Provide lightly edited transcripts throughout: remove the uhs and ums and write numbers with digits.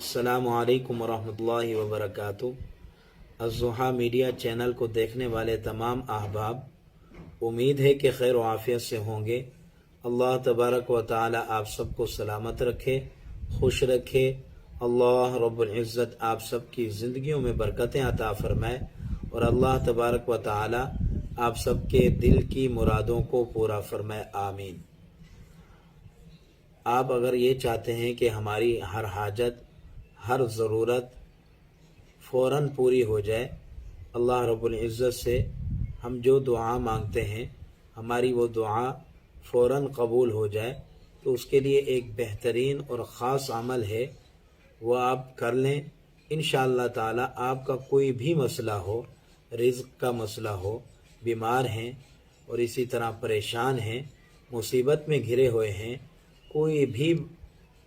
अस्सलामु अलैकुम वरहमतुल्लाहि वबरकातुहू। अज़्ज़ुहा मीडिया चैनल को देखने वाले तमाम अहबाब, उम्मीद है कि खैर व आफियत से होंगे। अल्लाह तबारक व तआला आप सबको सलामत रखे, खुश रखे। अल्लाह रब्बुल इज़्ज़त आप सबकी ज़िंदगियों में बरकतें अता फरमाए और अल्लाह तबारक व तआला आप सबके दिल की मुरादों को पूरा फरमाए, आमीन। आप अगर ये चाहते हैं कि हमारी हर हाजत, हर ज़रूरत फ़ौरन पूरी हो जाए, अल्लाह रब्बुल इज़्ज़त से हम जो दुआ मांगते हैं हमारी वो दुआ फ़ौरन कबूल हो जाए, तो उसके लिए एक बेहतरीन और ख़ास अमल है, वो आप कर लें। इंशाअल्लाह ताला आपका कोई भी मसला हो, रिज़्क़ का मसला हो, बीमार हैं और इसी तरह परेशान हैं, मुसीबत में घिरे हुए हैं, कोई भी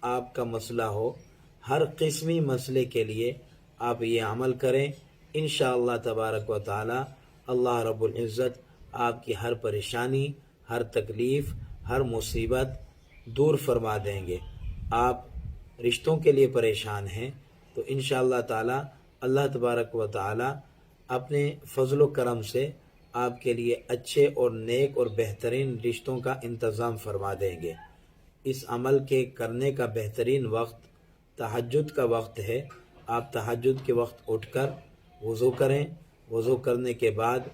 आपका मसला हो, हर किस्मी मसले के लिए आप ये अमल करें। इंशाअल्लाह तबारक व तआला अल्लाह रब्बुल इज़्ज़त आपकी हर परेशानी, हर तकलीफ़, हर मुसीबत दूर फरमा देंगे। आप रिश्तों के लिए परेशान हैं तो इंशाअल्लाह ताला अल्लाह तबारक व तआला अपने फ़ज़ल व करम से आपके लिए अच्छे और नेक और बेहतरीन रिश्तों का इंतज़ाम फरमा देंगे। इस अमल के करने का बेहतरीन वक्त तहज्जुद का वक्त है। आप तहज्जुद के वक्त उठकर वज़ू करें। वज़ू करने के बाद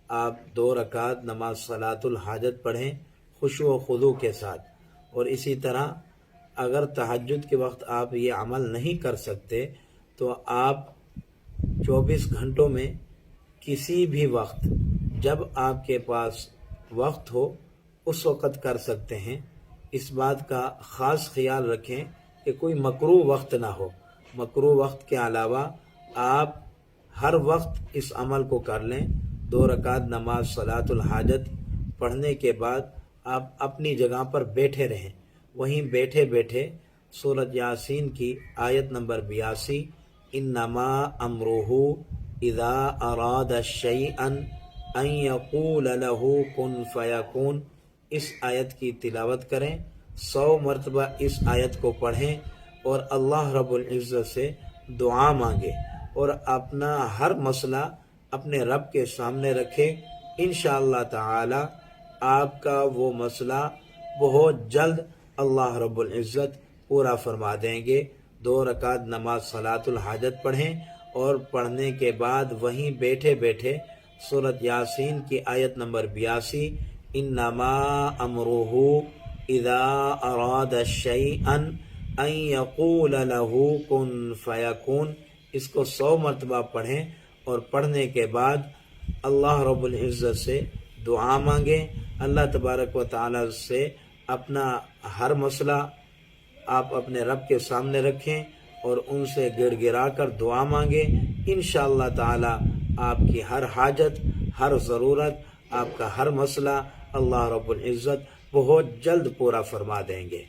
आप 2 रकात नमाज सलातुल हाजत पढ़ें खुशू व खुदू के साथ। और इसी तरह अगर तहज्जुद के वक्त आप ये अमल नहीं कर सकते तो आप 24 घंटों में किसी भी वक्त जब आपके पास वक्त हो उस वक़्त कर सकते हैं। इस बात का ख़ास ख्याल रखें कि कोई मकरूह वक्त ना हो। मकरूह वक्त के अलावा आप हर वक्त इस अमल को कर लें। 2 रकात नमाज सलातुल हाजत पढ़ने के बाद आप अपनी जगह पर बैठे रहें। वहीं बैठे बैठे सूरत यासीन की आयत नंबर 82, इन्नमा अमरुहु इज़ा अरादा शैअन अन यक़ूल लहू कुन फ़यकून, इस आयत की तिलावत करें। 100 मरतबा इस आयत को पढ़ें और अल्लाह रब्बुल इज़्ज़त से दुआ मांगे और अपना हर मसला अपने रब के सामने रखें। इंशाअल्लाह ताला आपका वो मसला बहुत जल्द अल्लाह रब्बुल इज़्ज़त पूरा फरमा देंगे। 2 रकात नमाज सलातुल हाजत पढ़ें और पढ़ने के बाद वहीं बैठे बैठे सूरत यासीन की आयत नंबर 82, इन्नमा अमरुहु इज़ा अरादा शैअन अन यक़ूल लहू कुन फ़यकून, इसको 100 मरतबा पढ़ें और पढ़ने के बाद अल्लाह रब्बुल इज़्ज़त से दुआ मांगें। अल्लाह तबारक व तआला से अपना हर मसला आप अपने रब के सामने रखें और उनसे गिड़गिड़ा कर दुआ मांगें। इंशाअल्लाह ताला आपकी हर हाजत, हर ज़रूरत, आपका हर मसला अल्लाह रब्बुल इज़्ज़त बहुत जल्द पूरा फरमा देंगे।